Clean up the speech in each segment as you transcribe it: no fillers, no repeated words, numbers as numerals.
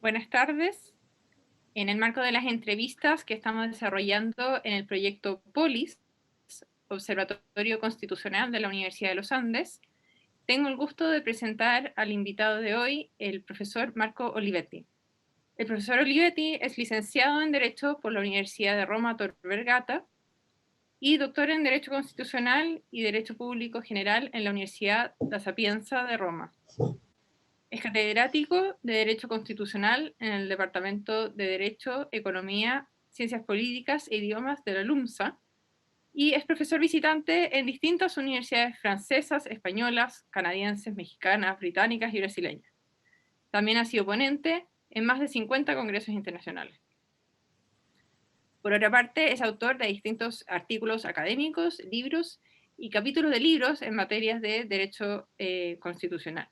Buenas tardes. En el marco de las entrevistas que estamos desarrollando en el proyecto POLIS, Observatorio Constitucional de la Universidad de los Andes, tengo el gusto de presentar al invitado de hoy, el profesor Marco Olivetti. El profesor Olivetti es licenciado en Derecho por la Universidad de Roma Tor Vergata y doctor en Derecho Constitucional y Derecho Público General en la Universidad La Sapienza de Roma. Es catedrático de Derecho Constitucional en el Departamento de Derecho, Economía, Ciencias Políticas e Idiomas de la LUMSA y es profesor visitante en distintas universidades francesas, españolas, canadienses, mexicanas, británicas y brasileñas. También ha sido ponente en más de 50 congresos internacionales. Por otra parte, es autor de distintos artículos académicos, libros y capítulos de libros en materias de derecho constitucional.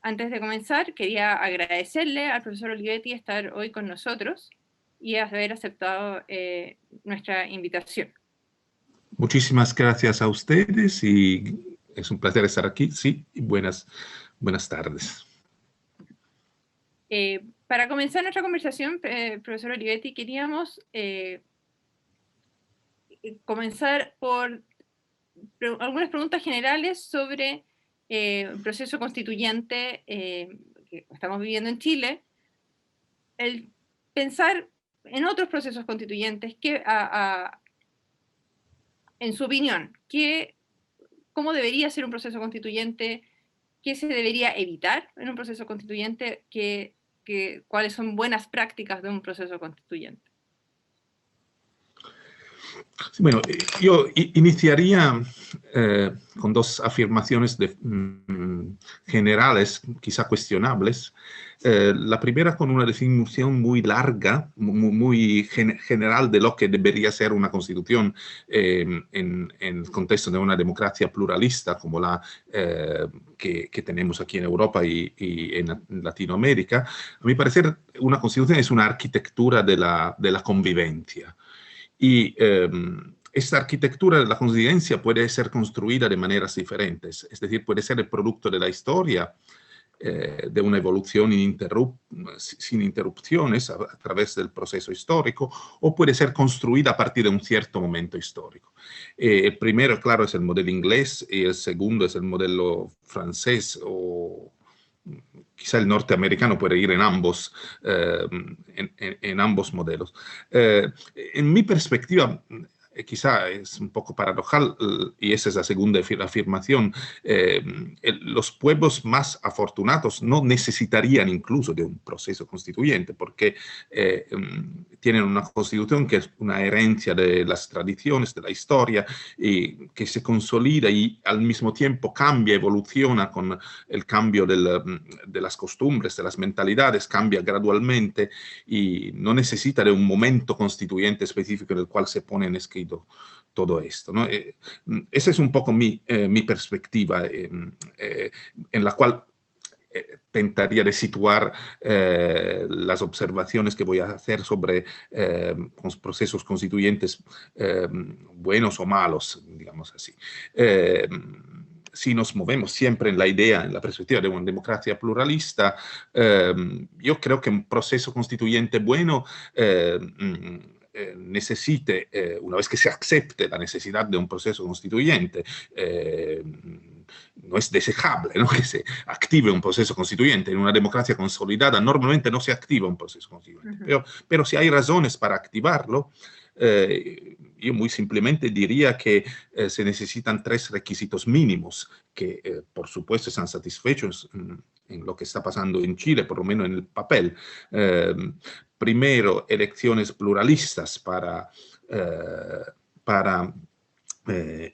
Antes de comenzar, quería agradecerle al profesor Olivetti estar hoy con nosotros y haber aceptado nuestra invitación. Muchísimas gracias a ustedes y es un placer estar aquí. Sí, y buenas tardes. Para comenzar nuestra conversación, profesor Olivetti, queríamos comenzar por algunas preguntas generales sobre el proceso constituyente que estamos viviendo en Chile, el pensar en otros procesos constituyentes, en su opinión, ¿cómo debería ser un proceso constituyente? ¿Qué se debería evitar en un proceso constituyente? ¿Cuáles son buenas prácticas de un proceso constituyente? Bueno, yo iniciaría con dos afirmaciones generales, quizá cuestionables. La primera con una definición muy larga, muy general de lo que debería ser una constitución en el contexto de una democracia pluralista como la que tenemos aquí en Europa y en Latinoamérica. A mi parecer, una constitución es una arquitectura de la convivencia. Y esta arquitectura de la convivencia puede ser construida de maneras diferentes, es decir, puede ser el producto de la historia, de una evolución sin interrupciones a través del proceso histórico, o puede ser construida a partir de un cierto momento histórico. El primero, claro, es el modelo inglés y el segundo es el modelo francés o quizá el norteamericano puede ir en ambos modelos. En mi perspectiva, quizá es un poco paradojal, y esa es la segunda afirmación, los pueblos más afortunados no necesitarían incluso de un proceso constituyente, porque tienen una constitución que es una herencia de las tradiciones, de la historia, y que se consolida y al mismo tiempo cambia, evoluciona con el cambio de las costumbres, de las mentalidades, cambia gradualmente y no necesita de un momento constituyente específico en el cual se pone en escrito todo esto, ¿no? Esa es un poco mi perspectiva en la cual tentaría de situar las observaciones que voy a hacer sobre procesos constituyentes buenos o malos, digamos así. Si nos movemos siempre en la idea, en la perspectiva de una democracia pluralista, yo creo que un proceso constituyente bueno necesite, una vez que se acepte la necesidad de un proceso constituyente, no es desejable, ¿no?, que se active un proceso constituyente. En una democracia consolidada normalmente no se activa un proceso constituyente, pero si hay razones para activarlo, yo muy simplemente diría que se necesitan 3 requisitos mínimos que, por supuesto, están satisfechos en lo que está pasando en Chile, por lo menos en el papel. Primero, elecciones pluralistas para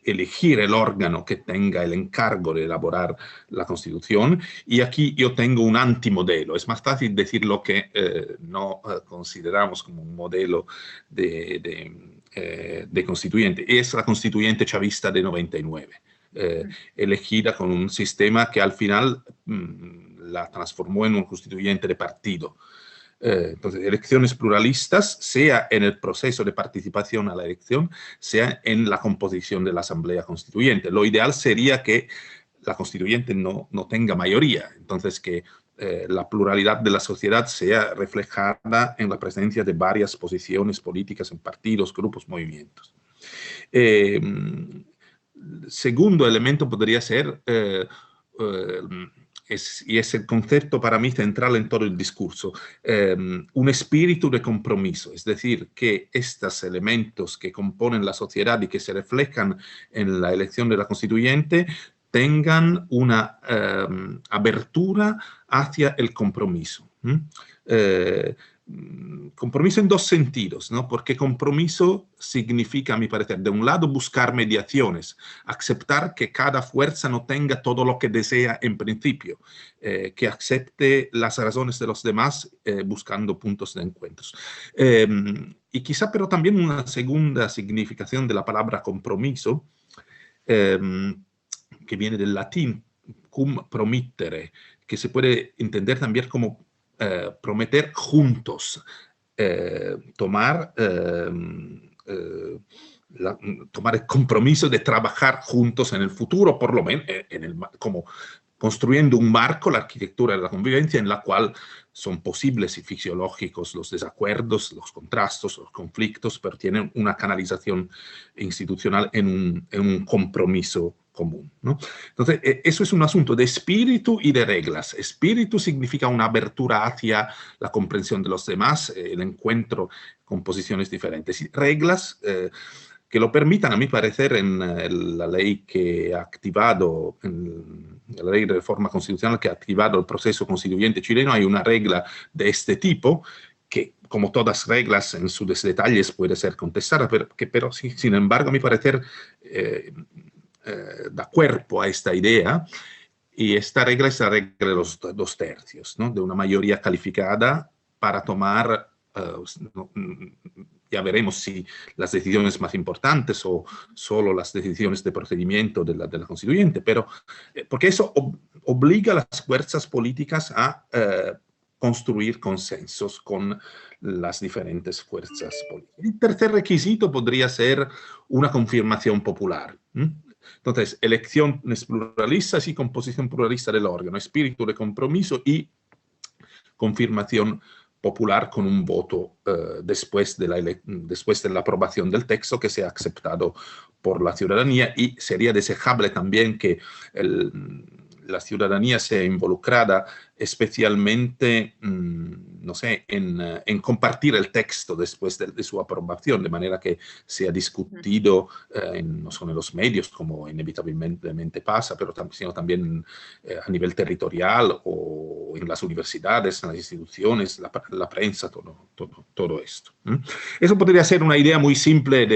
elegir el órgano que tenga el encargo de elaborar la Constitución. Y aquí yo tengo un antimodelo. Es más fácil decir lo que no consideramos como un modelo de constituyente. Es la constituyente chavista de 99. Elegida con un sistema que al final la transformó en un constituyente de partido. Entonces, elecciones pluralistas, sea en el proceso de participación a la elección, sea en la composición de la Asamblea Constituyente. Lo ideal sería que la constituyente no tenga mayoría, entonces que la pluralidad de la sociedad sea reflejada en la presencia de varias posiciones políticas en partidos, grupos, movimientos. Segundo elemento podría ser, y es el concepto para mí central en todo el discurso, un espíritu de compromiso, es decir, que estos elementos que componen la sociedad y que se reflejan en la elección de la constituyente tengan una abertura hacia el compromiso. Compromiso en dos sentidos, ¿no? Porque compromiso significa, a mi parecer, de un lado buscar mediaciones, aceptar que cada fuerza no tenga todo lo que desea en principio, que acepte las razones de los demás buscando puntos de encuentros. Y quizá, pero también una segunda significación de la palabra compromiso, que viene del latín cum promittere, que se puede entender también como prometer juntos, tomar el compromiso de trabajar juntos en el futuro, por lo menos como construyendo un marco, la arquitectura de la convivencia, en la cual son posibles y fisiológicos los desacuerdos, los contrastos, los conflictos, pero tienen una canalización institucional en un compromiso común, ¿no? Entonces, eso es un asunto de espíritu y de reglas. Espíritu significa una abertura hacia la comprensión de los demás, el encuentro con posiciones diferentes. Y reglas que lo permitan, a mi parecer, en la ley que ha activado, en la ley de reforma constitucional que ha activado el proceso constituyente chileno, hay una regla de este tipo que, como todas reglas en sus detalles, puede ser contestada, pero sin embargo, a mi parecer, da cuerpo a esta idea, y esta regla es la regla de los 2/3, ¿no? De una mayoría calificada para tomar, ya veremos si las decisiones más importantes o solo las decisiones de procedimiento de la constituyente, pero porque eso obliga a las fuerzas políticas a construir consensos con las diferentes fuerzas políticas. El tercer requisito podría ser una confirmación popular. Entonces, elecciones pluralistas y composición pluralista del órgano, espíritu de compromiso y confirmación popular con un voto después de la aprobación del texto que sea aceptado por la ciudadanía, y sería deseable también que la ciudadanía sea involucrada especialmente, no sé, en compartir el texto después de su aprobación, de manera que sea discutido no solo en los medios, como inevitablemente pasa, pero sino también a nivel territorial o en las universidades, en las instituciones, la prensa, todo esto. Eso podría ser una idea muy simple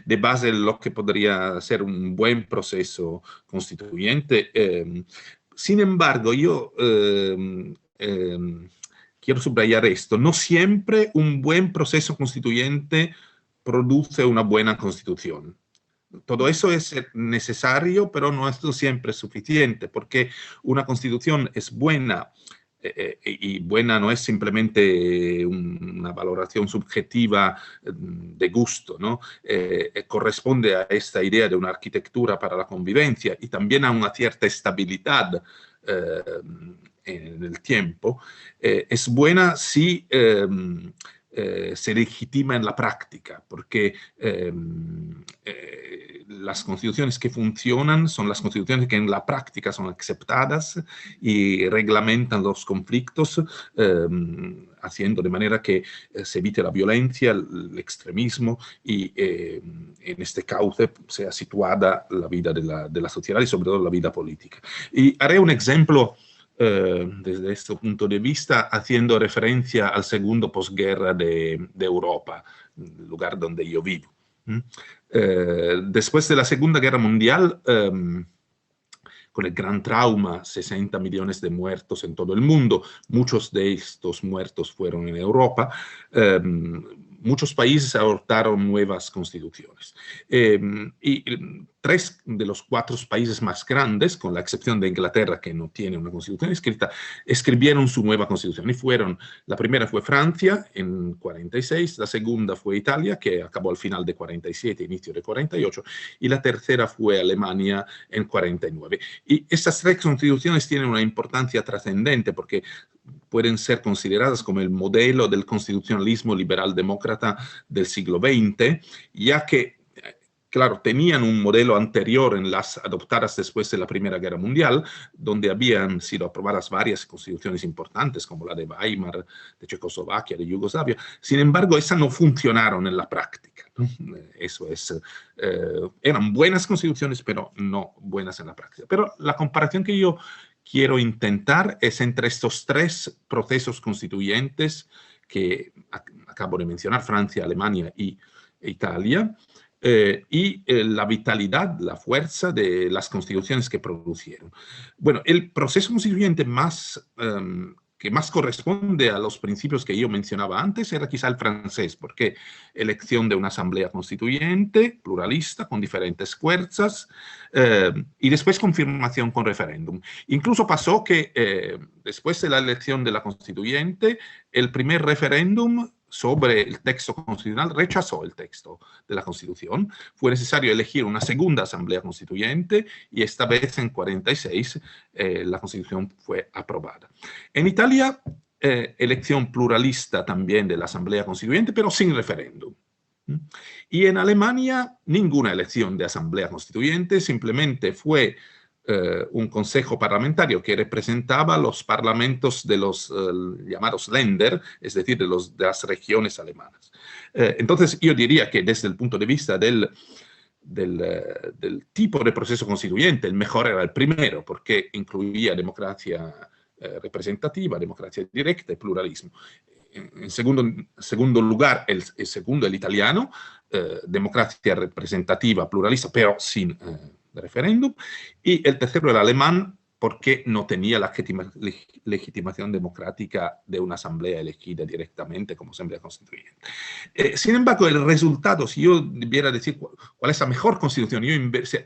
de base de lo que podría ser un buen proceso constituyente. Sin embargo, yo quiero subrayar esto: no siempre un buen proceso constituyente produce una buena constitución. Todo eso es necesario, pero no es siempre suficiente, porque una constitución es buena, y buena no es simplemente una valoración subjetiva de gusto, ¿no? Corresponde a esta idea de una arquitectura para la convivencia y también a una cierta estabilidad en el tiempo. Es buena si se legitima en la práctica, porque las constituciones que funcionan son las constituciones que en la práctica son aceptadas y reglamentan los conflictos, haciendo de manera que se evite la violencia, el extremismo, y en este cauce sea situada la vida de la sociedad y sobre todo la vida política. Y haré un ejemplo desde este punto de vista, haciendo referencia al segundo posguerra de Europa, el lugar donde yo vivo. Después de la Segunda Guerra Mundial, con el gran trauma, 60 millones de muertos en todo el mundo, muchos de estos muertos fueron en Europa, muchos países adoptaron nuevas constituciones. Y 3 de los 4 países más grandes, con la excepción de Inglaterra, que no tiene una constitución escrita, escribieron su nueva constitución. Y la primera fue Francia en 46, la segunda fue Italia, que acabó al final de 47, inicio de 48, y la tercera fue Alemania en 49. Y estas 3 constituciones tienen una importancia trascendente porque pueden ser consideradas como el modelo del constitucionalismo liberal-demócrata del siglo XX, ya que, claro, tenían un modelo anterior en las adoptadas después de la Primera Guerra Mundial, donde habían sido aprobadas varias constituciones importantes, como la de Weimar, de Checoslovaquia, de Yugoslavia. Sin embargo, esas no funcionaron en la práctica, ¿no? Eso es, eran buenas constituciones, pero no buenas en la práctica. Pero la comparación que yo quiero intentar es entre estos 3 procesos constituyentes que acabo de mencionar, Francia, Alemania y Italia, la vitalidad, la fuerza de las constituciones que producieron. Bueno, el proceso constituyente que más corresponde a los principios que yo mencionaba antes era quizá el francés, porque elección de una asamblea constituyente, pluralista, con diferentes fuerzas, y después confirmación con referéndum. Incluso pasó que después de la elección de la constituyente, el primer referéndum sobre el texto constitucional rechazó el texto de la Constitución. Fue necesario elegir una segunda asamblea constituyente y esta vez en 46 la Constitución fue aprobada. En Italia, elección pluralista también de la asamblea constituyente, pero sin referéndum. Y en Alemania, ninguna elección de asamblea constituyente, simplemente fue un consejo parlamentario que representaba los parlamentos de los llamados Länder, es decir, de las regiones alemanas. Entonces, yo diría que desde el punto de vista del tipo de proceso constituyente, el mejor era el primero, porque incluía democracia representativa, democracia directa y pluralismo. En segundo lugar, el segundo, el italiano, democracia representativa, pluralista, pero sin referéndum, y el tercero el alemán, porque no tenía la legitimación democrática de una asamblea elegida directamente como asamblea constituyente. Sin embargo, el resultado, si yo debiera decir cuál es la mejor constitución, yo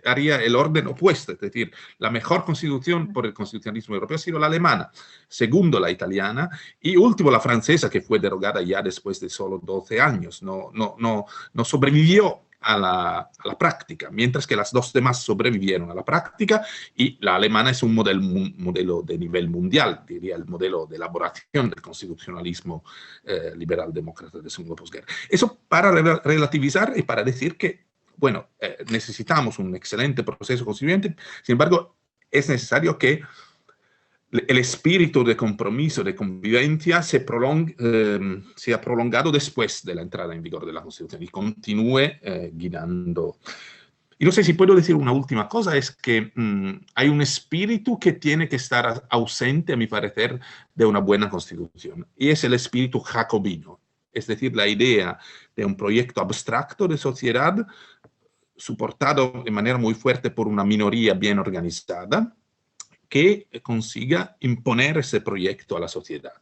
haría el orden opuesto, es decir, la mejor constitución por el constitucionalismo europeo ha sido la alemana, segundo la italiana, y último la francesa, que fue derogada ya después de solo 12 años, no sobrevivió a la práctica, mientras que las 2 demás sobrevivieron a la práctica, y la alemana es un modelo de nivel mundial, diría el modelo de elaboración del constitucionalismo liberal-demócrata de segunda posguerra. Eso para relativizar y para decir que, bueno, necesitamos un excelente proceso constituyente, sin embargo, es necesario que el espíritu de compromiso, de convivencia, sea prolongado después de la entrada en vigor de la Constitución y continúe guiando. Y no sé si puedo decir una última cosa, es que hay un espíritu que tiene que estar ausente, a mi parecer, de una buena Constitución, y es el espíritu jacobino, es decir, la idea de un proyecto abstracto de sociedad soportado de manera muy fuerte por una minoría bien organizada, que consiga imponer ese proyecto a la sociedad.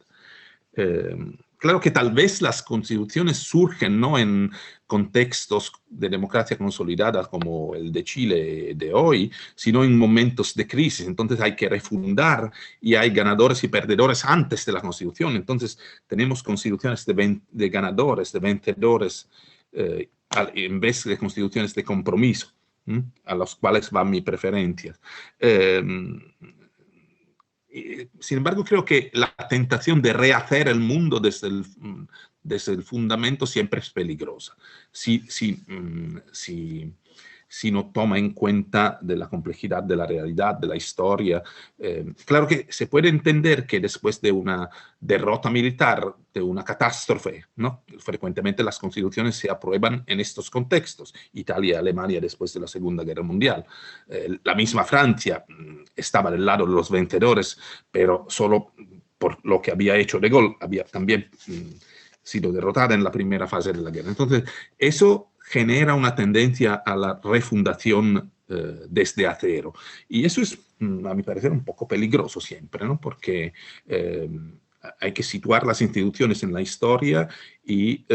Claro que tal vez las constituciones surgen no en contextos de democracia consolidada como el de Chile de hoy, sino en momentos de crisis. Entonces hay que refundar y hay ganadores y perdedores antes de la constitución. Entonces tenemos constituciones de ganadores, de vencedores, en vez de constituciones de compromiso, a los cuales va mi preferencia. Sin embargo, creo que la tentación de rehacer el mundo desde el fundamento siempre es peligrosa. Si no toma en cuenta de la complejidad de la realidad, de la historia. Claro que se puede entender que después de una derrota militar, de una catástrofe, ¿no? Frecuentemente las constituciones se aprueban en estos contextos. Italia y Alemania después de la Segunda Guerra Mundial. La misma Francia estaba del lado de los vencedores, pero solo por lo que había hecho De Gaulle, había también sido derrotada en la primera fase de la guerra. Entonces, eso genera una tendencia a la refundación desde cero. Y eso es, a mi parecer, un poco peligroso siempre, ¿no? Porque hay que situar las instituciones en la historia y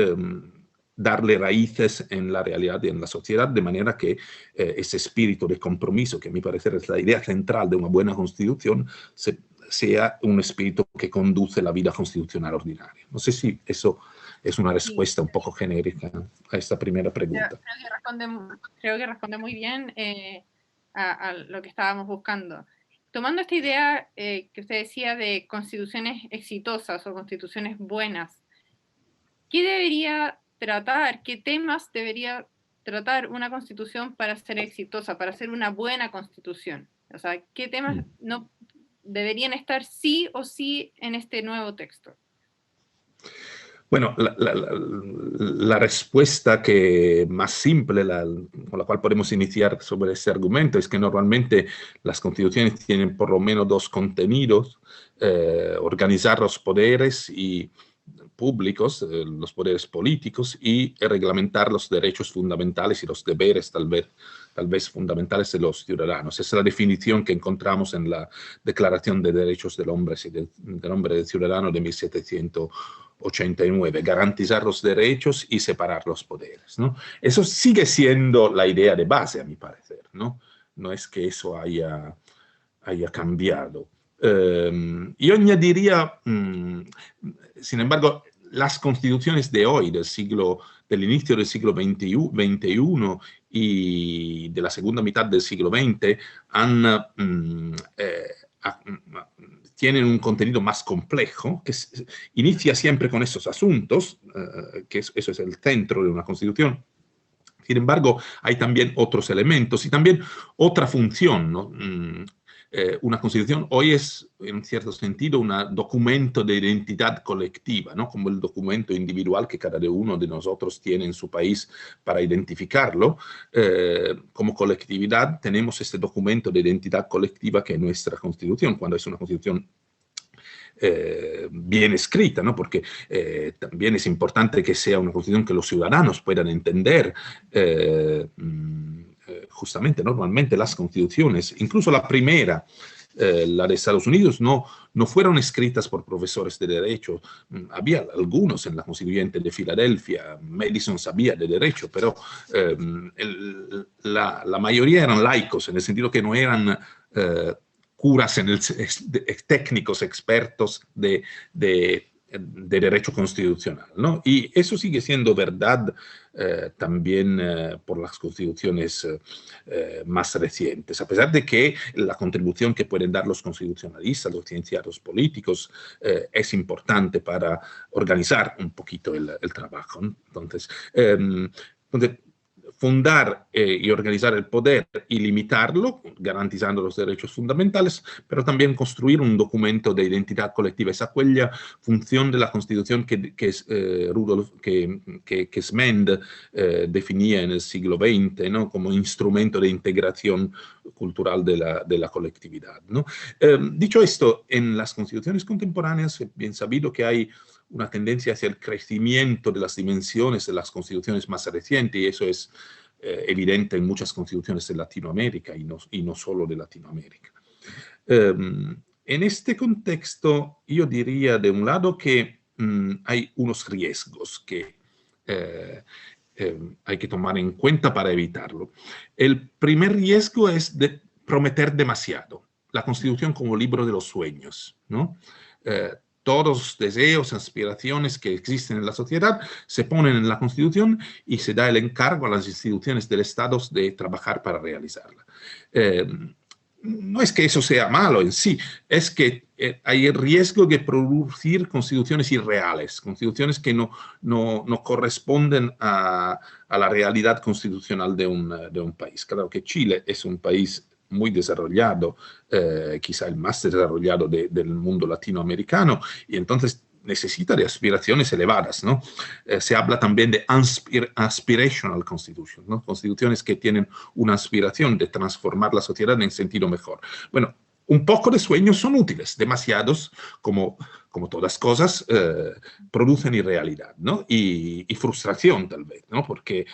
darle raíces en la realidad y en la sociedad, de manera que ese espíritu de compromiso, que a mi parecer es la idea central de una buena constitución, sea un espíritu que conduce la vida constitucional ordinaria. No sé si eso es una respuesta un poco genérica a esta primera pregunta. Creo que responde muy bien a lo que estábamos buscando. Tomando esta idea que usted decía de constituciones exitosas o constituciones buenas, ¿qué debería tratar, qué temas debería tratar una constitución para ser exitosa, para ser una buena constitución? O sea, ¿qué temas no deberían estar sí o sí en este nuevo texto? Bueno, la respuesta que más simple, con la cual podemos iniciar sobre este argumento, es que normalmente las constituciones tienen por lo menos dos contenidos: organizar los poderes públicos, los poderes políticos, y reglamentar los derechos fundamentales y los deberes tal vez fundamentales de los ciudadanos. Esa es la definición que encontramos en la Declaración de Derechos del Hombre y del Hombre y del Ciudadano de 1789, garantizar los derechos y separar los poderes, ¿no? Eso sigue siendo la idea de base, a mi parecer, ¿no? No es que eso haya cambiado. Yo añadiría, sin embargo, las constituciones de hoy, del inicio del siglo XXI y de la segunda mitad del siglo XX, tienen un contenido más complejo, que inicia siempre con esos asuntos, que eso es el centro de una constitución. Sin embargo, hay también otros elementos y también otra función, ¿no? Una constitución hoy es, en cierto sentido, un documento de identidad colectiva, ¿no? Como el documento individual que cada uno de nosotros tiene en su país para identificarlo. Como colectividad tenemos este documento de identidad colectiva que es nuestra constitución, cuando es una constitución bien escrita, ¿no? Porque también es importante que sea una constitución que los ciudadanos puedan entender. Justamente, normalmente las constituciones, incluso la primera, la de Estados Unidos, no fueron escritas por profesores de derecho. Había algunos en la constituyente de Filadelfia, Madison sabía de derecho, pero la mayoría eran laicos, en el sentido que no eran curas técnicos expertos de derecho constitucional, ¿no? Y eso sigue siendo verdad también por las constituciones más recientes, a pesar de que la contribución que pueden dar los constitucionalistas, los cienciados políticos, es importante para organizar un poquito el trabajo, ¿no? Entonces, fundar y organizar el poder y limitarlo, garantizando los derechos fundamentales, pero también construir un documento de identidad colectiva. Es aquella función de la Constitución que Smend definía en el siglo XX, ¿no? Como instrumento de integración cultural de la colectividad, ¿no? Dicho esto, en las constituciones contemporáneas es bien sabido que hay una tendencia hacia el crecimiento de las dimensiones de las constituciones más recientes, y eso es evidente en muchas constituciones de Latinoamérica y no solo de Latinoamérica. En este contexto, yo diría de un lado que hay unos riesgos que hay que tomar en cuenta para evitarlo. El primer riesgo es de prometer demasiado. La Constitución como libro de los sueños, ¿no? Todos los deseos, aspiraciones que existen en la sociedad se ponen en la Constitución y se da el encargo a las instituciones del Estado de trabajar para realizarla. No es que eso sea malo en sí, es que hay el riesgo de producir constituciones irreales, constituciones que no corresponden a la realidad constitucional de un país. Claro que Chile es un país muy desarrollado, quizá el más desarrollado del mundo latinoamericano, y entonces necesita de aspiraciones elevadas, ¿no? Se habla también de aspirational constitutions, ¿no? Constituciones que tienen una aspiración de transformar la sociedad en sentido mejor. Bueno, un poco de sueños son útiles, demasiados, como todas cosas, producen irrealidad, ¿no? Y frustración tal vez, ¿no? Porque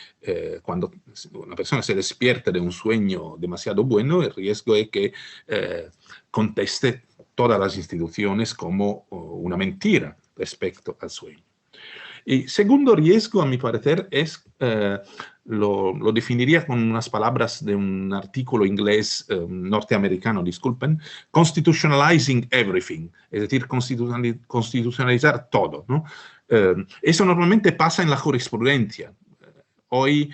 cuando una persona se despierta de un sueño demasiado bueno, el riesgo es que conteste todas las instituciones como una mentira respecto al sueño. Y segundo riesgo, a mi parecer, es, lo definiría con unas palabras de un artículo inglés norteamericano, disculpen, constitutionalizing everything, es decir, constitucionalizar todo, ¿no? Eso normalmente pasa en la jurisprudencia. Hoy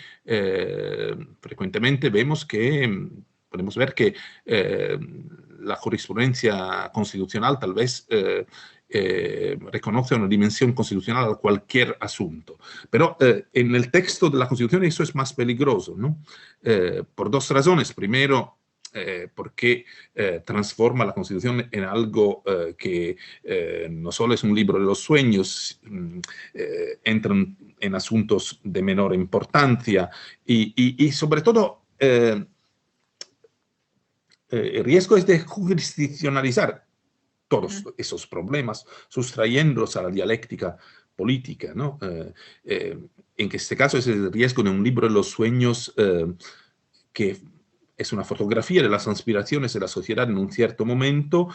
frecuentemente podemos ver que la jurisprudencia constitucional tal vez reconoce una dimensión constitucional a cualquier asunto. Pero en el texto de la Constitución eso es más peligroso, ¿no? Por dos razones. Primero, porque transforma la Constitución en algo que no solo es un libro de los sueños, entran en asuntos de menor importancia y sobre todo el riesgo es de jurisdiccionalizar todos esos problemas, sustrayéndolos a la dialéctica política, ¿no? En este caso es el riesgo de un libro de los sueños que es una fotografía de las aspiraciones de la sociedad en un cierto momento.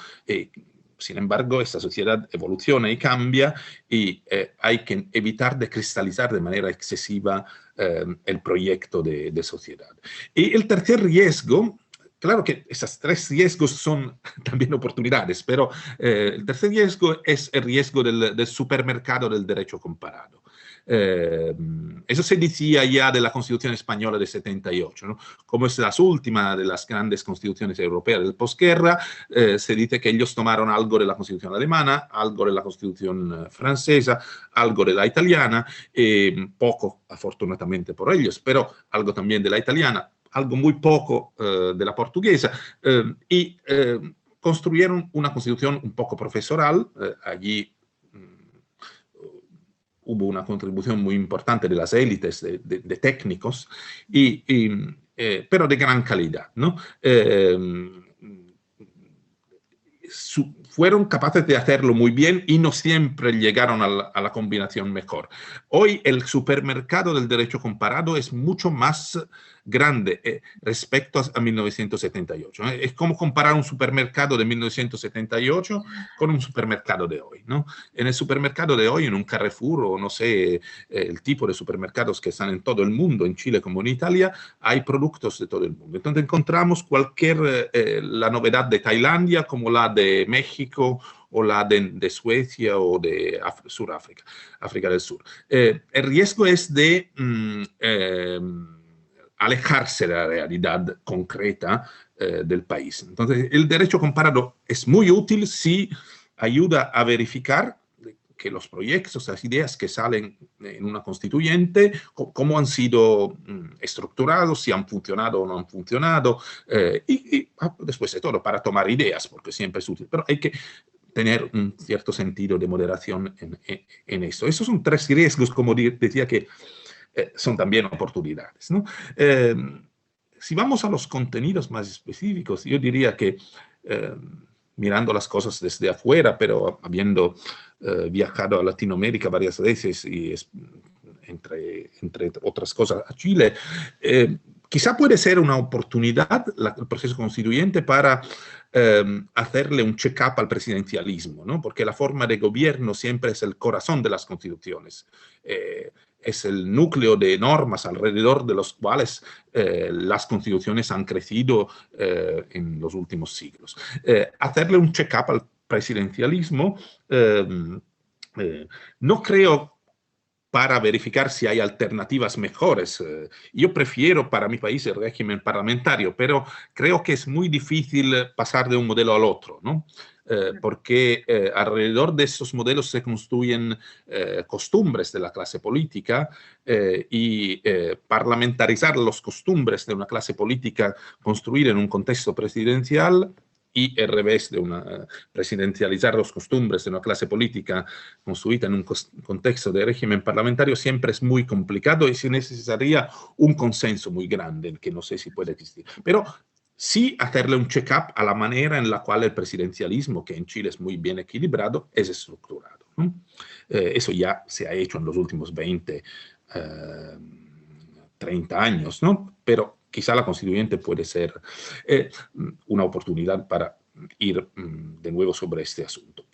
Sin embargo, esta sociedad evoluciona y cambia y hay que evitar de cristalizar de manera excesiva el proyecto de sociedad. Y el tercer riesgo, claro que esos tres riesgos son también oportunidades, pero el tercer riesgo es el riesgo del supermercado del derecho comparado. Eso se decía ya de la Constitución Española de 78, ¿no? Como es la última de las grandes constituciones europeas del posguerra, se dice que ellos tomaron algo de la Constitución alemana, algo de la Constitución francesa, algo de la italiana, poco afortunadamente por ellos, pero algo también de la italiana, algo muy poco de la portuguesa, y construyeron una constitución un poco profesoral. Allí hubo una contribución muy importante de las élites, de técnicos, pero de gran calidad, ¿no? Fueron capaces de hacerlo muy bien y no siempre llegaron a la combinación mejor. Hoy el supermercado del derecho comparado es mucho más grande respecto a 1978. Es como comparar un supermercado de 1978 con un supermercado de hoy, ¿no? En el supermercado de hoy, en un Carrefour o no sé, el tipo de supermercados que están en todo el mundo, en Chile como en Italia, hay productos de todo el mundo. Entonces encontramos la novedad de Tailandia como la de México o la de Suecia o de Sudáfrica, África del Sur. El riesgo es de alejarse de la realidad concreta del país. Entonces, el derecho comparado es muy útil si ayuda a verificar que los proyectos, las ideas que salen en una constituyente, cómo han sido estructurados, si han funcionado o no han funcionado, y después de todo, para tomar ideas, porque siempre es útil. Pero hay que tener un cierto sentido de moderación en esto. Esos son tres riesgos, como decía, que son también oportunidades, ¿no? Si vamos a los contenidos más específicos, yo diría que mirando las cosas desde afuera, pero habiendo viajado a Latinoamérica varias veces y entre otras cosas a Chile, quizá puede ser una oportunidad el proceso constituyente para hacerle un check-up al presidencialismo, ¿no? Porque la forma de gobierno siempre es el corazón de las constituciones. Es el núcleo de normas alrededor de los cuales las constituciones han crecido en los últimos siglos. Hacerle un check-up al presidencialismo no creo para verificar si hay alternativas mejores. Yo prefiero para mi país el régimen parlamentario, pero creo que es muy difícil pasar de un modelo al otro, ¿no? Porque alrededor de esos modelos se construyen costumbres de la clase política y parlamentarizar las costumbres de una clase política construida en un contexto presidencial y al revés de presidencializar las costumbres de una clase política construida en un contexto de régimen parlamentario siempre es muy complicado y se necesitaría un consenso muy grande que no sé si puede existir. Pero sí hacerle un check-up a la manera en la cual el presidencialismo, que en Chile es muy bien equilibrado, es estructurado, ¿no? Eso ya se ha hecho en los últimos 20, 30 años, ¿no? Pero quizá la constituyente puede ser una oportunidad para ir de nuevo sobre este asunto.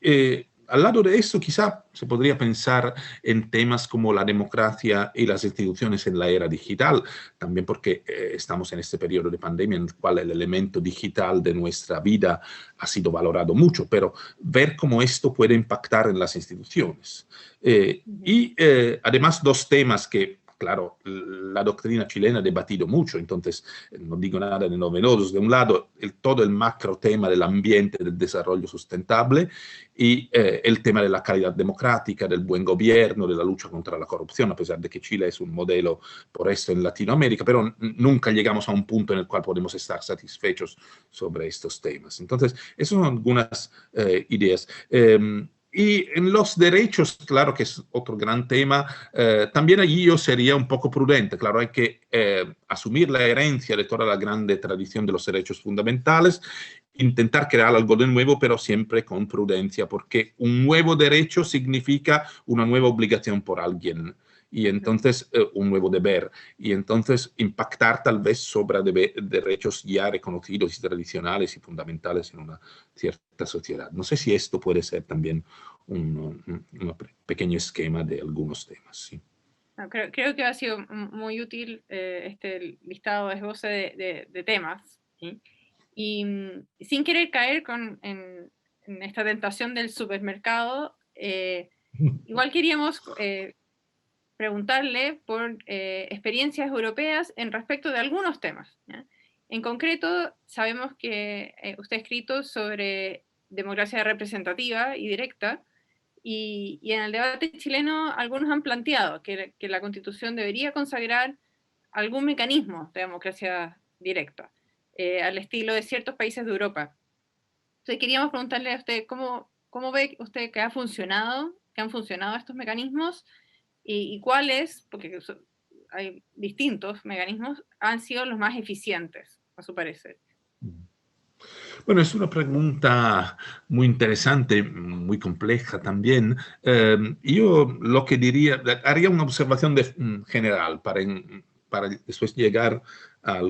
al lado de eso, quizá se podría pensar en temas como la democracia y las instituciones en la era digital, también porque estamos en este periodo de pandemia en el cual el elemento digital de nuestra vida ha sido valorado mucho, pero ver cómo esto puede impactar en las instituciones. Además, dos temas que, claro, la doctrina chilena ha debatido mucho, entonces no digo nada de novedoso. De un lado, todo el macro tema del ambiente, del desarrollo sustentable, y el tema de la calidad democrática, del buen gobierno, de la lucha contra la corrupción, a pesar de que Chile es un modelo por esto en Latinoamérica, pero nunca llegamos a un punto en el cual podemos estar satisfechos sobre estos temas. Entonces, esas son algunas ideas. Y en los derechos, claro que es otro gran tema, también allí yo sería un poco prudente. Claro, hay que asumir la herencia de toda la grande tradición de los derechos fundamentales, intentar crear algo de nuevo, pero siempre con prudencia, porque un nuevo derecho significa una nueva obligación por alguien. Y entonces un nuevo deber, y entonces impactar tal vez sobre derechos ya reconocidos y tradicionales y fundamentales en una cierta sociedad. No sé si esto puede ser también un pequeño esquema de algunos temas. ¿Sí? No, creo que ha sido muy útil este listado de esboce de temas, ¿sí? Y sin querer caer en esta tentación del supermercado, igual queríamos preguntarle por experiencias europeas en respecto de algunos temas, ¿ya? En concreto, sabemos que usted ha escrito sobre democracia representativa y directa, y en el debate chileno algunos han planteado que la Constitución debería consagrar algún mecanismo de democracia directa, al estilo de ciertos países de Europa. Entonces queríamos preguntarle a usted cómo ve usted que han funcionado estos mecanismos y cuáles, porque hay distintos mecanismos, han sido los más eficientes, a su parecer. Bueno, es una pregunta muy interesante, muy compleja también. Yo lo que diría, haría una observación general para después llegar a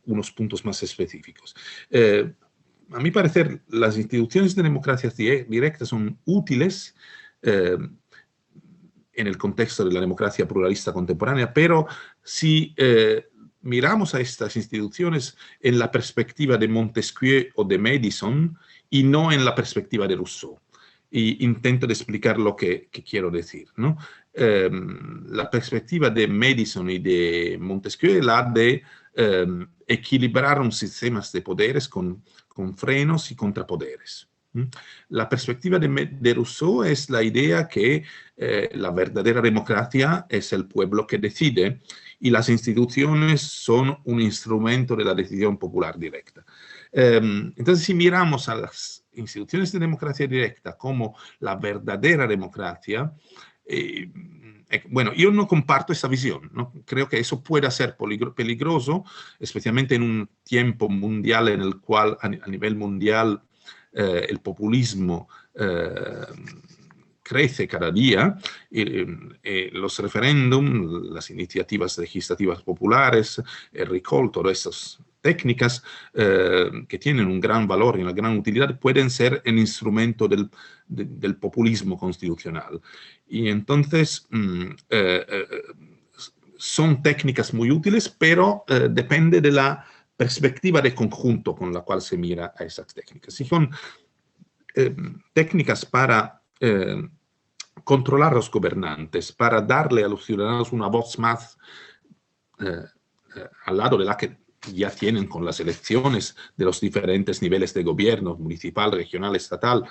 unos puntos más específicos. A mi parecer, las instituciones de democracia directa son útiles en el contexto de la democracia pluralista contemporánea, pero si miramos a estas instituciones en la perspectiva de Montesquieu o de Madison y no en la perspectiva de Rousseau. Y intento de explicar lo que quiero decir, ¿no? La perspectiva de Madison y de Montesquieu es la de equilibrar un sistema de poderes con frenos y contrapoderes. La perspectiva de Rousseau es la idea que la verdadera democracia es el pueblo que decide y las instituciones son un instrumento de la decisión popular directa. Entonces, si miramos a las instituciones de democracia directa como la verdadera democracia, bueno, yo no comparto esa visión, ¿no? Creo que eso puede ser peligroso, especialmente en un tiempo mundial en el cual a nivel mundial el populismo crece cada día, los referéndums, las iniciativas legislativas populares, el recall, todas estas técnicas que tienen un gran valor y una gran utilidad pueden ser el instrumento del populismo constitucional. Y entonces son técnicas muy útiles, pero depende de la perspectiva de conjunto con la cual se mira a esas técnicas. Si son técnicas para controlar a los gobernantes, para darle a los ciudadanos una voz más al lado de la que ya tienen con las elecciones de los diferentes niveles de gobierno, municipal, regional, estatal.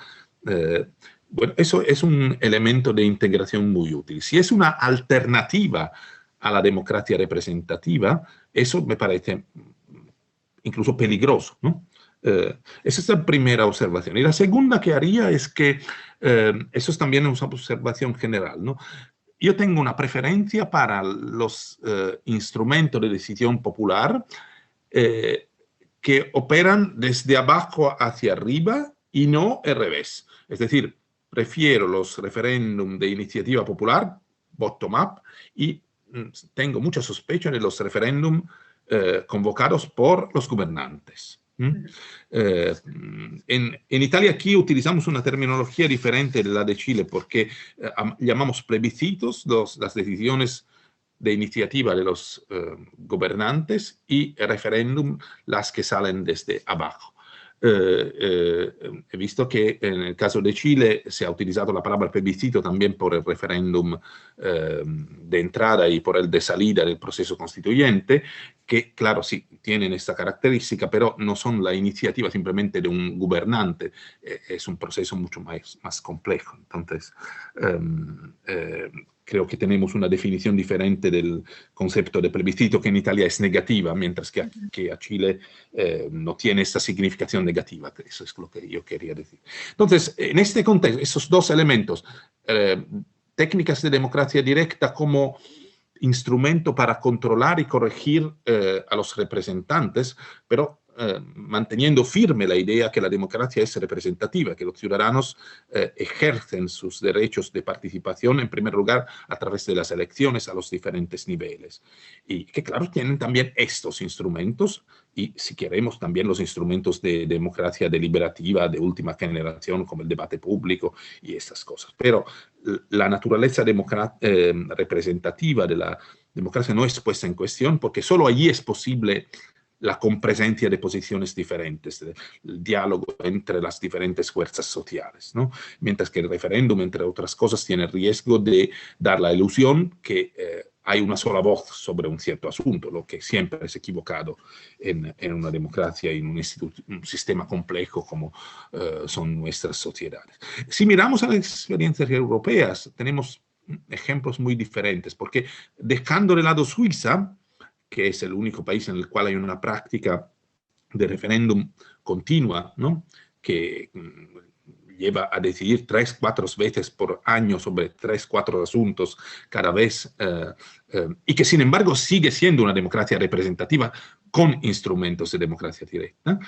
Bueno, eso es un elemento de integración muy útil. Si es una alternativa a la democracia representativa, eso me parece incluso peligroso, ¿no? Esa es la primera observación. Y la segunda que haría es que, eso es también una observación general, ¿no? Yo tengo una preferencia para los instrumentos de decisión popular que operan desde abajo hacia arriba y no al revés. Es decir, prefiero los referéndums de iniciativa popular, bottom-up, y tengo mucha sospecha de los referéndums convocados por los gobernantes. ¿Mm? En Italia aquí utilizamos una terminología diferente de la de Chile porque llamamos plebiscitos las decisiones de iniciativa de los gobernantes y referéndum las que salen desde abajo. He visto que en el caso de Chile se ha utilizado la palabra plebiscito también por el referéndum de entrada y por el de salida del proceso constituyente, que claro, sí, tienen esta característica, pero no son la iniciativa simplemente de un gobernante, es un proceso mucho más complejo. Entonces, creo que tenemos una definición diferente del concepto de plebiscito que en Italia es negativa, mientras que a Chile no tiene esta significación negativa. Eso es lo que yo quería decir. Entonces, en este contexto, esos dos elementos, técnicas de democracia directa como instrumento para controlar y corregir a los representantes, pero manteniendo firme la idea que la democracia es representativa, que los ciudadanos ejercen sus derechos de participación, en primer lugar, a través de las elecciones a los diferentes niveles. Y que, claro, tienen también estos instrumentos y, si queremos, también los instrumentos de democracia deliberativa de última generación, como el debate público y estas cosas. Pero la naturaleza representativa de la democracia no es puesta en cuestión porque solo allí es posible la compresencia de posiciones diferentes, el diálogo entre las diferentes fuerzas sociales, ¿no? Mientras que el referéndum, entre otras cosas, tiene el riesgo de dar la ilusión que hay una sola voz sobre un cierto asunto, lo que siempre es equivocado en una democracia y en un sistema complejo como son nuestras sociedades. Si miramos a las experiencias europeas, tenemos ejemplos muy diferentes, porque dejando de lado Suiza, que es el único país en el cual hay una práctica de referéndum continua, ¿no? Que lleva a decidir 3, 4 veces por año sobre 3, 4 asuntos cada vez, y que sin embargo sigue siendo una democracia representativa con instrumentos de democracia directa.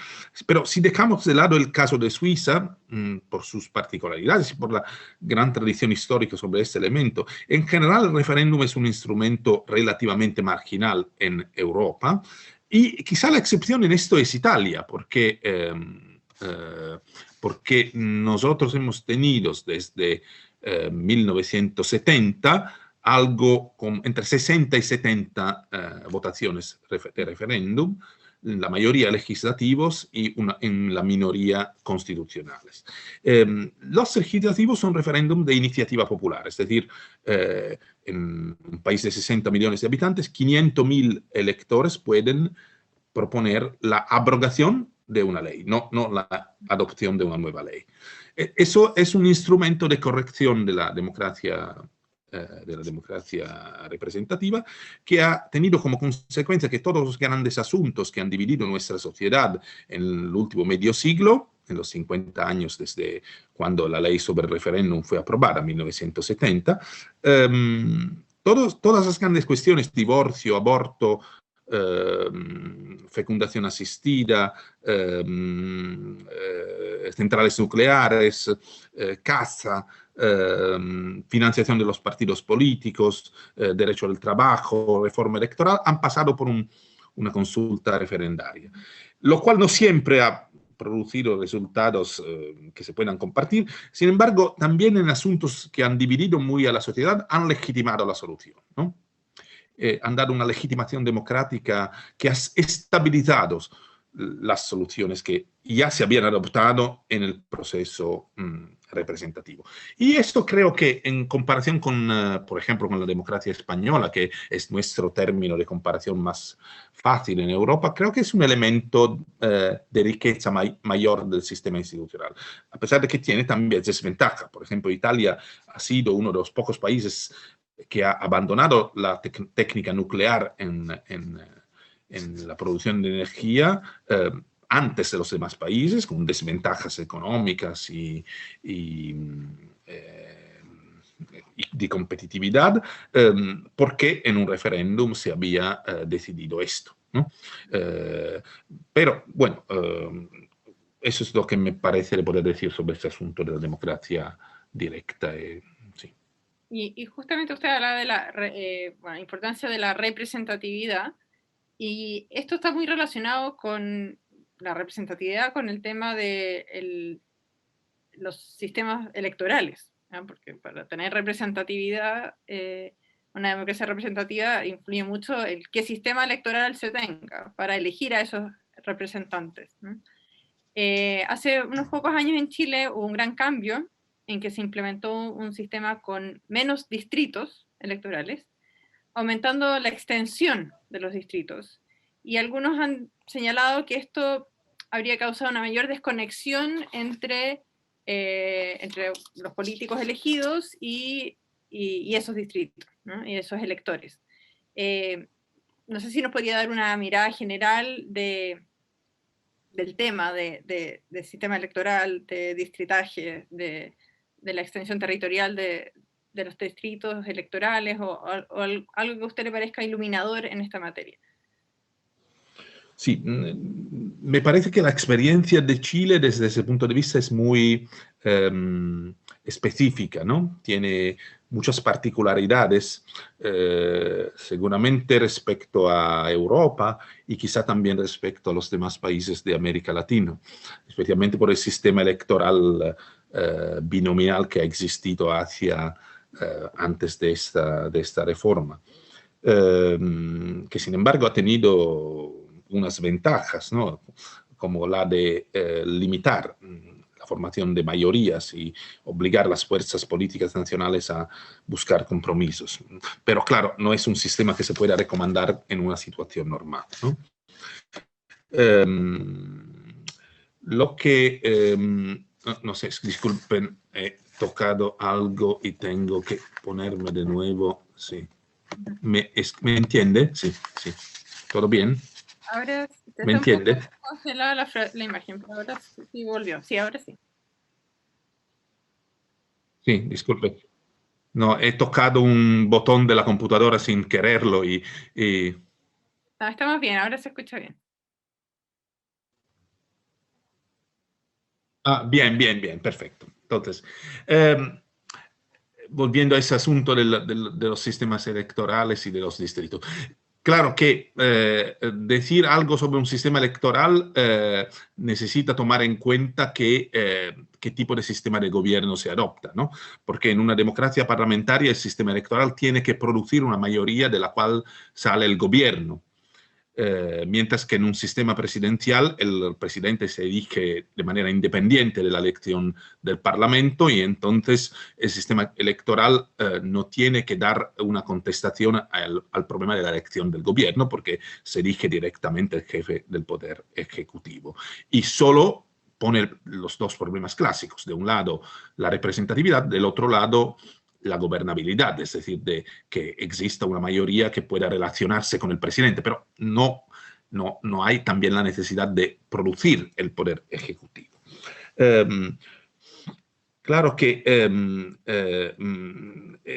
Pero si dejamos de lado el caso de Suiza, por sus particularidades y por la gran tradición histórica sobre este elemento, en general el referéndum es un instrumento relativamente marginal en Europa, y quizá la excepción en esto es Italia, porque nosotros hemos tenido desde 1970 algo entre 60 y 70 votaciones de referéndum, la mayoría legislativos y en la minoría constitucionales. Los legislativos son referéndum de iniciativa popular, es decir, en un país de 60 millones de habitantes, 500.000 electores pueden proponer la abrogación de una ley, no la adopción de una nueva ley. Eso es un instrumento de corrección de la democracia representativa, que ha tenido como consecuencia que todos los grandes asuntos que han dividido nuestra sociedad en el último medio siglo, en los 50 años desde cuando la ley sobre el referéndum fue aprobada, en 1970, todas las grandes cuestiones, divorcio, aborto, fecundación asistida, centrales nucleares, caza, financiación de los partidos políticos, derecho al trabajo, reforma electoral, han pasado por una consulta referendaria, lo cual no siempre ha producido resultados que se puedan compartir. Sin embargo, también en asuntos que han dividido muy a la sociedad, han legitimado la solución, ¿no? Han dado una legitimación democrática que ha estabilizado las soluciones que ya se habían adoptado en el proceso representativo. Y esto creo que en comparación con, por ejemplo, con la democracia española, que es nuestro término de comparación más fácil en Europa, creo que es un elemento de riqueza mayor del sistema institucional, a pesar de que tiene también desventaja. Por ejemplo, Italia ha sido uno de los pocos países que ha abandonado la técnica nuclear en la producción de energía antes de los demás países, con desventajas económicas y de competitividad, porque en un referéndum se había decidido esto, ¿no? Pero, bueno, eso es lo que me parece poder decir sobre este asunto de la democracia directa. Sí. Y justamente usted hablaba de la importancia de la representatividad, y esto está muy relacionado con la representatividad con el tema de los sistemas electorales, ¿no? Porque para tener representatividad, una democracia representativa influye mucho el qué sistema electoral se tenga para elegir a esos representantes, ¿no? Hace unos pocos años en Chile hubo un gran cambio en que se implementó un sistema con menos distritos electorales, aumentando la extensión de los distritos. Y algunos han señalado que esto habría causado una mayor desconexión entre los políticos elegidos y esos distritos, ¿no? Y esos electores. No sé si nos podría dar una mirada general del tema del sistema electoral, de distritaje, de la extensión territorial de los distritos electorales o algo que a usted le parezca iluminador en esta materia. Sí, me parece que la experiencia de Chile desde ese punto de vista es muy específica, ¿no? Tiene muchas particularidades, seguramente respecto a Europa y quizá también respecto a los demás países de América Latina, especialmente por el sistema electoral binomial que ha existido antes de esta reforma, que sin embargo ha tenido unas ventajas, ¿no? Como la de limitar la formación de mayorías y obligar a las fuerzas políticas nacionales a buscar compromisos. Pero claro, no es un sistema que se pueda recomendar en una situación normal, ¿no? Lo que, no sé, disculpen, he tocado algo y tengo que ponerme de nuevo, sí. ¿Me entiende? Sí, sí. ¿Todo bien? Ahora ¿Me entiende? Un poco congelada la imagen, pero ahora sí volvió. Sí, ahora sí. Sí, disculpe. No, he tocado un botón de la computadora sin quererlo y... No, estamos bien, ahora se escucha bien. Ah, bien, bien, bien, perfecto. Entonces, volviendo a ese asunto de los sistemas electorales y de los distritos. Claro que decir algo sobre un sistema electoral necesita tomar en cuenta qué tipo de sistema de gobierno se adopta, ¿no? Porque en una democracia parlamentaria el sistema electoral tiene que producir una mayoría de la cual sale el gobierno. Mientras que en un sistema presidencial el presidente se elige de manera independiente de la elección del Parlamento y entonces el sistema electoral no tiene que dar una contestación al problema de la elección del gobierno porque se elige directamente el jefe del poder ejecutivo. Y solo pone los dos problemas clásicos. De un lado, la representatividad, del otro lado, la gobernabilidad, es decir, de que exista una mayoría que pueda relacionarse con el presidente, pero no hay también la necesidad de producir el poder ejecutivo. Claro que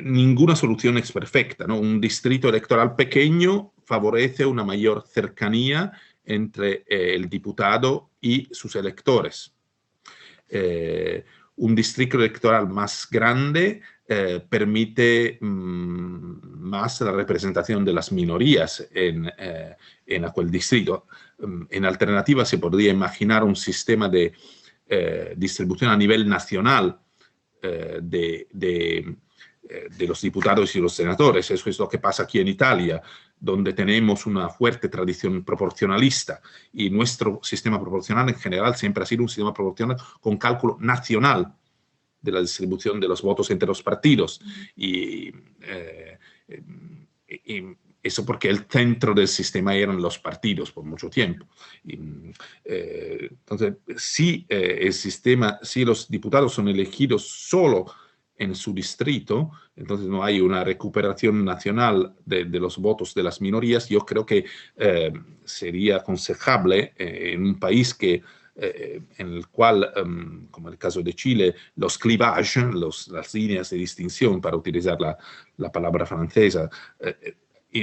ninguna solución es perfecta, ¿no? Un distrito electoral pequeño favorece una mayor cercanía entre el diputado y sus electores. Un distrito electoral más grande permite más la representación de las minorías en aquel distrito. En alternativa, se podría imaginar un sistema de distribución a nivel nacional de los diputados y los senadores. Eso es lo que pasa aquí en Italia, donde tenemos una fuerte tradición proporcionalista y nuestro sistema proporcional en general siempre ha sido un sistema proporcional con cálculo nacional de la distribución de los votos entre los partidos. Y eso porque el centro del sistema eran los partidos por mucho tiempo. Entonces, si los diputados son elegidos solo en su distrito, entonces no hay una recuperación nacional de los votos de las minorías. Yo creo que sería aconsejable en un país en el cual, como en el caso de Chile, los clivages, las líneas de distinción, para utilizar la palabra francesa,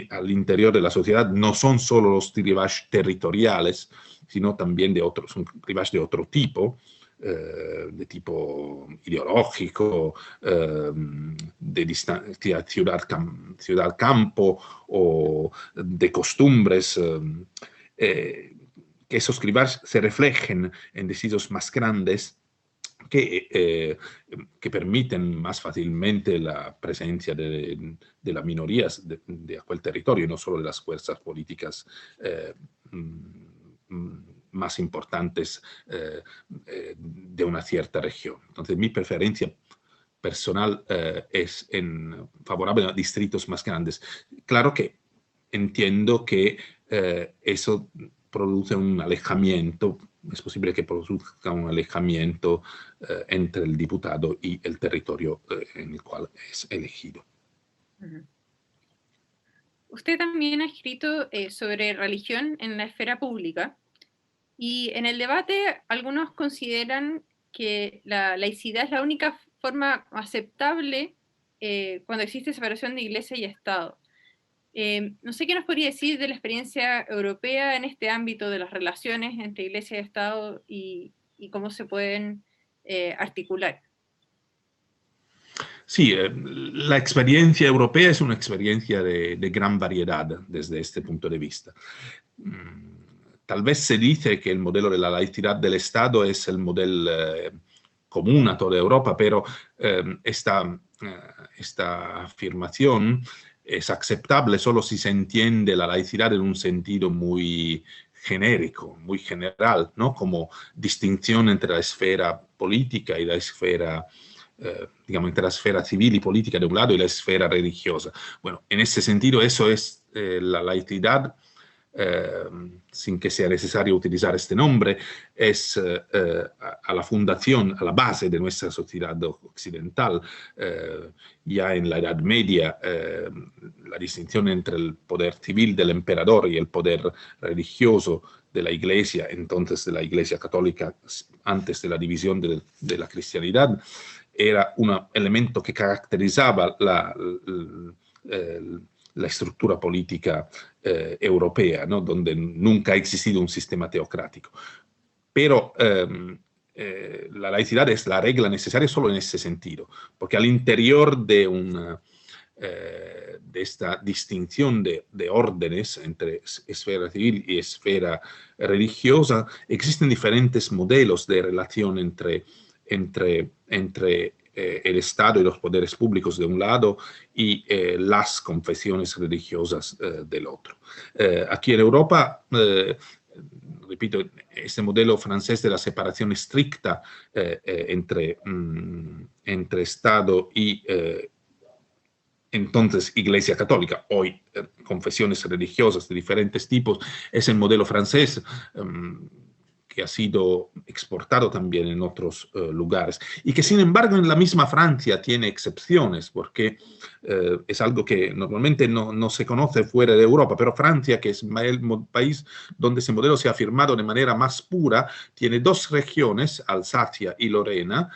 al interior de la sociedad no son solo los clivages territoriales, sino también son clivages de otro tipo, de tipo ideológico, de distancia ciudad-campo o de costumbres, que esos clivajes se reflejen en decisiones más grandes que permiten más fácilmente la presencia de las minorías de aquel territorio, y no solo de las fuerzas políticas más importantes de una cierta región. Entonces, mi preferencia personal es favorable a distritos más grandes. Claro que entiendo que eso produce un alejamiento, es posible que produzca un alejamiento entre el diputado y el territorio en el cual es elegido. Usted también ha escrito sobre religión en la esfera pública, y en el debate algunos consideran que la laicidad es la única forma aceptable cuando existe separación de iglesia y Estado. No sé qué nos podría decir de la experiencia europea en este ámbito de las relaciones entre iglesia y Estado y cómo se pueden articular. Sí, la experiencia europea es una experiencia de gran variedad desde este punto de vista. Tal vez se dice que el modelo de la laicidad del Estado es el modelo común a toda Europa, pero esta afirmación es aceptable solo si se entiende la laicidad en un sentido muy genérico, muy general, ¿no? Como distinción entre la esfera política y la esfera digamos, entre la esfera civil y política de un lado y la esfera religiosa. Bueno, en ese sentido, eso es la laicidad, sin que sea necesario utilizar este nombre, es a la fundación, a la base de nuestra sociedad occidental. Ya en la Edad Media, la distinción entre el poder civil del emperador y el poder religioso de la Iglesia, entonces de la Iglesia católica, antes de la división de la cristianidad, era un elemento que caracterizaba la estructura política europea, ¿no? Donde nunca ha existido un sistema teocrático. Pero la laicidad es la regla necesaria solo en ese sentido, porque al interior de esta distinción de órdenes entre esfera civil y esfera religiosa, existen diferentes modelos de relación entre el Estado y los poderes públicos de un lado y las confesiones religiosas del otro. Aquí en Europa, repito, este modelo francés de la separación estricta entre Estado y entonces Iglesia Católica, hoy confesiones religiosas de diferentes tipos, es el modelo francés que ha sido exportado también en otros lugares y que sin embargo en la misma Francia tiene excepciones, porque es algo que normalmente no se conoce fuera de Europa, pero Francia, que es el país donde ese modelo se ha afirmado de manera más pura, tiene dos regiones, Alsacia y Lorena,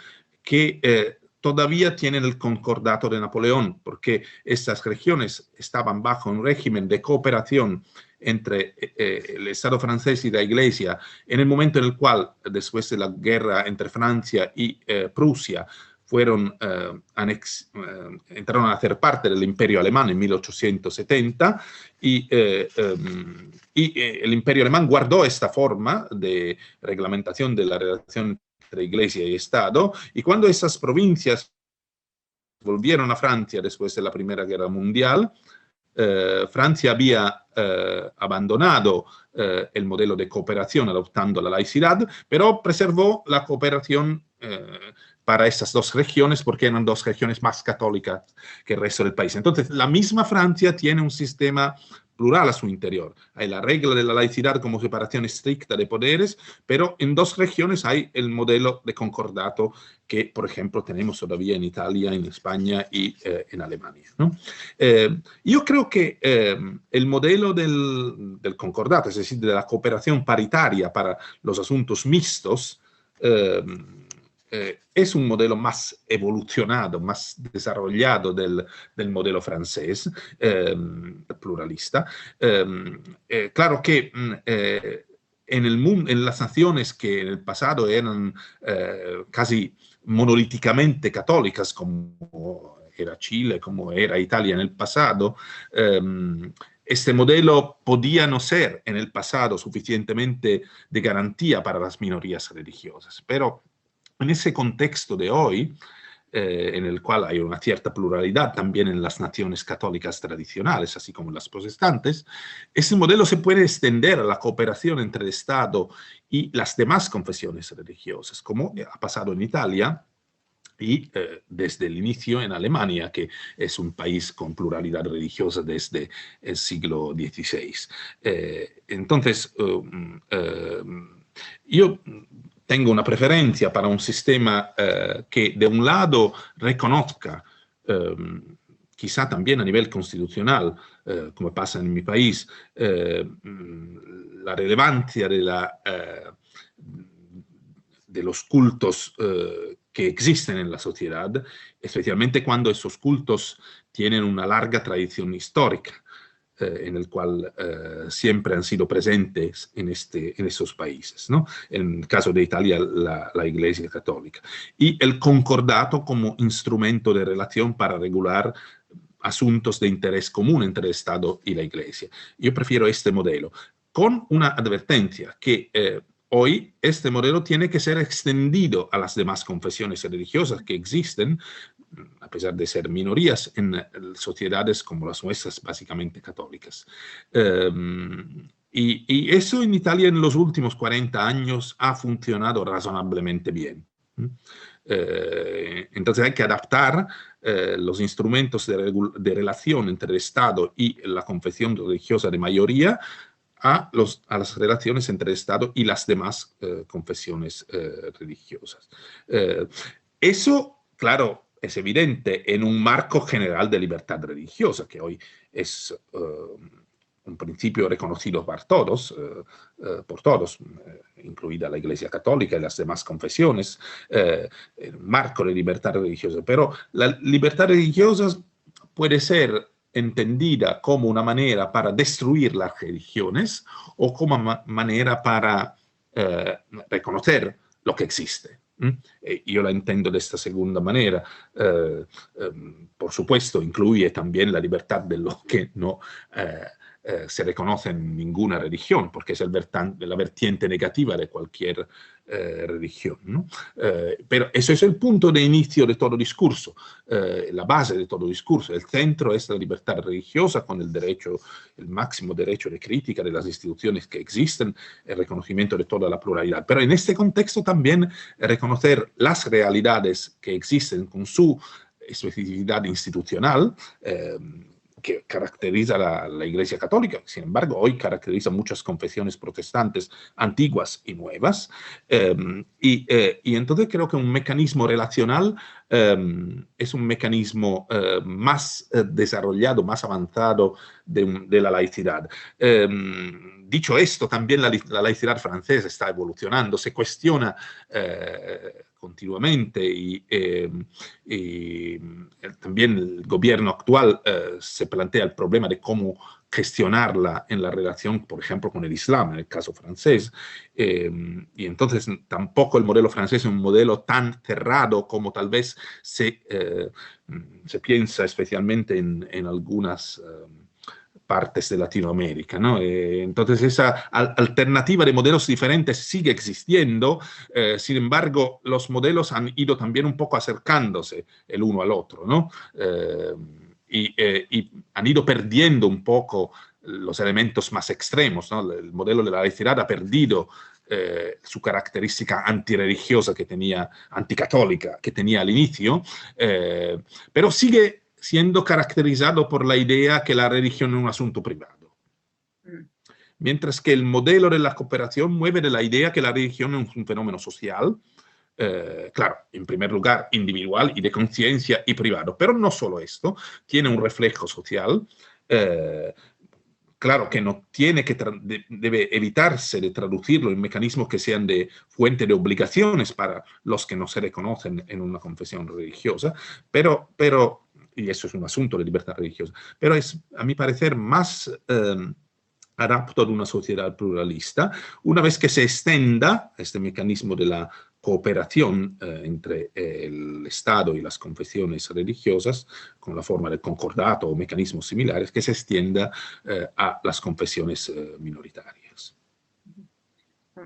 que todavía tienen el concordato de Napoleón, porque estas regiones estaban bajo un régimen de cooperación entre el Estado francés y la Iglesia, en el momento en el cual, después de la guerra entre Francia y Prusia, entraron a hacer parte del Imperio Alemán en 1870, y el Imperio Alemán guardó esta forma de reglamentación de la relación entre Iglesia y Estado, y cuando esas provincias volvieron a Francia después de la Primera Guerra Mundial, Francia había abandonado el modelo de cooperación adoptando la laicidad, pero preservó la cooperación para esas dos regiones porque eran dos regiones más católicas que el resto del país. Entonces, la misma Francia tiene un sistema plural a su interior. Hay la regla de la laicidad como separación estricta de poderes, pero en dos regiones hay el modelo de concordato que, por ejemplo, tenemos todavía en Italia, en España y en Alemania, ¿no? Yo creo que el modelo del concordato, es decir, de la cooperación paritaria para los asuntos mixtos, es un modelo más evolucionado, más desarrollado del modelo francés, pluralista. Claro que en las naciones que en el pasado eran casi monolíticamente católicas, como era Chile, como era Italia en el pasado, este modelo podía no ser en el pasado suficientemente de garantía para las minorías religiosas, pero en ese contexto de hoy, en el cual hay una cierta pluralidad también en las naciones católicas tradicionales, así como en las protestantes, ese modelo se puede extender a la cooperación entre el Estado y las demás confesiones religiosas, como ha pasado en Italia y desde el inicio en Alemania, que es un país con pluralidad religiosa desde el siglo XVI. Entonces, yo tengo una preferencia para un sistema que de un lado reconozca, quizá también a nivel constitucional, como pasa en mi país, la relevancia de los cultos que existen en la sociedad, especialmente cuando esos cultos tienen una larga tradición histórica, en el cual siempre han sido presentes en esos países, ¿no? En el caso de Italia, la Iglesia Católica. Y el concordato como instrumento de relación para regular asuntos de interés común entre el Estado y la Iglesia. Yo prefiero este modelo, con una advertencia que hoy este modelo tiene que ser extendido a las demás confesiones religiosas que existen, a pesar de ser minorías en sociedades como las nuestras, básicamente católicas. Y eso en Italia en los últimos 40 años ha funcionado razonablemente bien. Entonces hay que adaptar los instrumentos de relación entre el Estado y la confesión religiosa de mayoría a las relaciones entre el Estado y las demás confesiones religiosas. Eso, claro, es evidente en un marco general de libertad religiosa, que hoy es un principio reconocido por todos, incluida la Iglesia Católica y las demás confesiones, el marco de libertad religiosa. Pero la libertad religiosa puede ser entendida como una manera para destruir las religiones o como manera para reconocer lo que existe. Yo la entiendo de esta segunda manera. Por supuesto, incluye también la libertad de lo que no se reconoce en ninguna religión, porque es la vertiente negativa de cualquier religión, ¿no? Pero eso es el punto de inicio de todo discurso, la base de todo discurso. El centro es la libertad religiosa con el máximo derecho de crítica de las instituciones que existen, el reconocimiento de toda la pluralidad. Pero en este contexto también reconocer las realidades que existen con su especificidad institucional, que caracteriza la Iglesia Católica, sin embargo, hoy caracteriza muchas confesiones protestantes antiguas y nuevas, y entonces creo que un mecanismo relacional es un mecanismo más desarrollado, más avanzado de la laicidad. Dicho esto, también la laicidad francesa está evolucionando, se cuestiona continuamente y también el gobierno actual se plantea el problema de cómo gestionarla en la relación, por ejemplo, con el Islam, en el caso francés. Y entonces tampoco el modelo francés es un modelo tan cerrado como tal vez se piensa, especialmente en algunas partes de Latinoamérica, ¿no? Entonces esa alternativa de modelos diferentes sigue existiendo, sin embargo los modelos han ido también un poco acercándose el uno al otro, ¿no? Y han ido perdiendo un poco los elementos más extremos, ¿no? El modelo de la laicidad ha perdido su característica antirreligiosa que tenía, anticatólica que tenía al inicio, pero sigue siendo caracterizado por la idea que la religión es un asunto privado. Mientras que el modelo de la cooperación mueve de la idea que la religión es un fenómeno social, claro, en primer lugar individual y de conciencia y privado, pero no solo esto, tiene un reflejo social, claro que no tiene que debe evitarse de traducirlo en mecanismos que sean de fuente de obligaciones para los que no se reconocen en una confesión religiosa, pero y eso es un asunto de libertad religiosa, pero es, a mi parecer, más adapto a una sociedad pluralista, una vez que se extenda este mecanismo de la cooperación entre el Estado y las confesiones religiosas, con la forma de concordato o mecanismos similares, que se extienda a las confesiones minoritarias.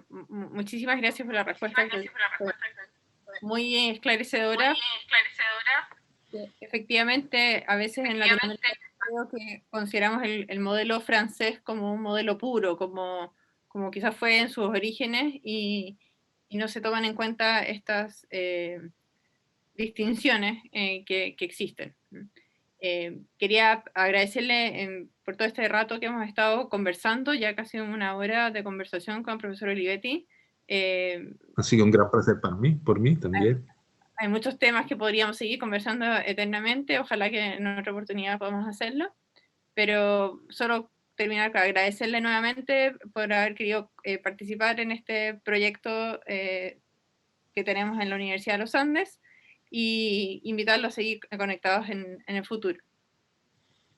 Muchísimas gracias por la respuesta, muy esclarecedora. Efectivamente, a veces en Latinoamérica creo que consideramos el modelo francés como un modelo puro, como quizás fue en sus orígenes, y no se toman en cuenta estas distinciones que existen. Quería agradecerle por todo este rato que hemos estado conversando, ya casi una hora de conversación con el profesor Olivetti. Ha sido un gran placer para mí, por mí también. Hay muchos temas que podríamos seguir conversando eternamente, ojalá que en otra oportunidad podamos hacerlo, pero solo terminar con agradecerle nuevamente por haber querido participar en este proyecto que tenemos en la Universidad de los Andes, y invitarlo a seguir conectados en el futuro.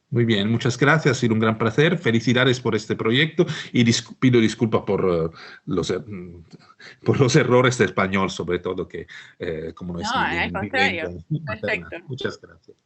Muy bien, muchas gracias, ha sido un gran placer. Felicidades por este proyecto y pido disculpas por los errores de español, sobre todo, que como no es No, al contrario. Perfecto. Muchas gracias.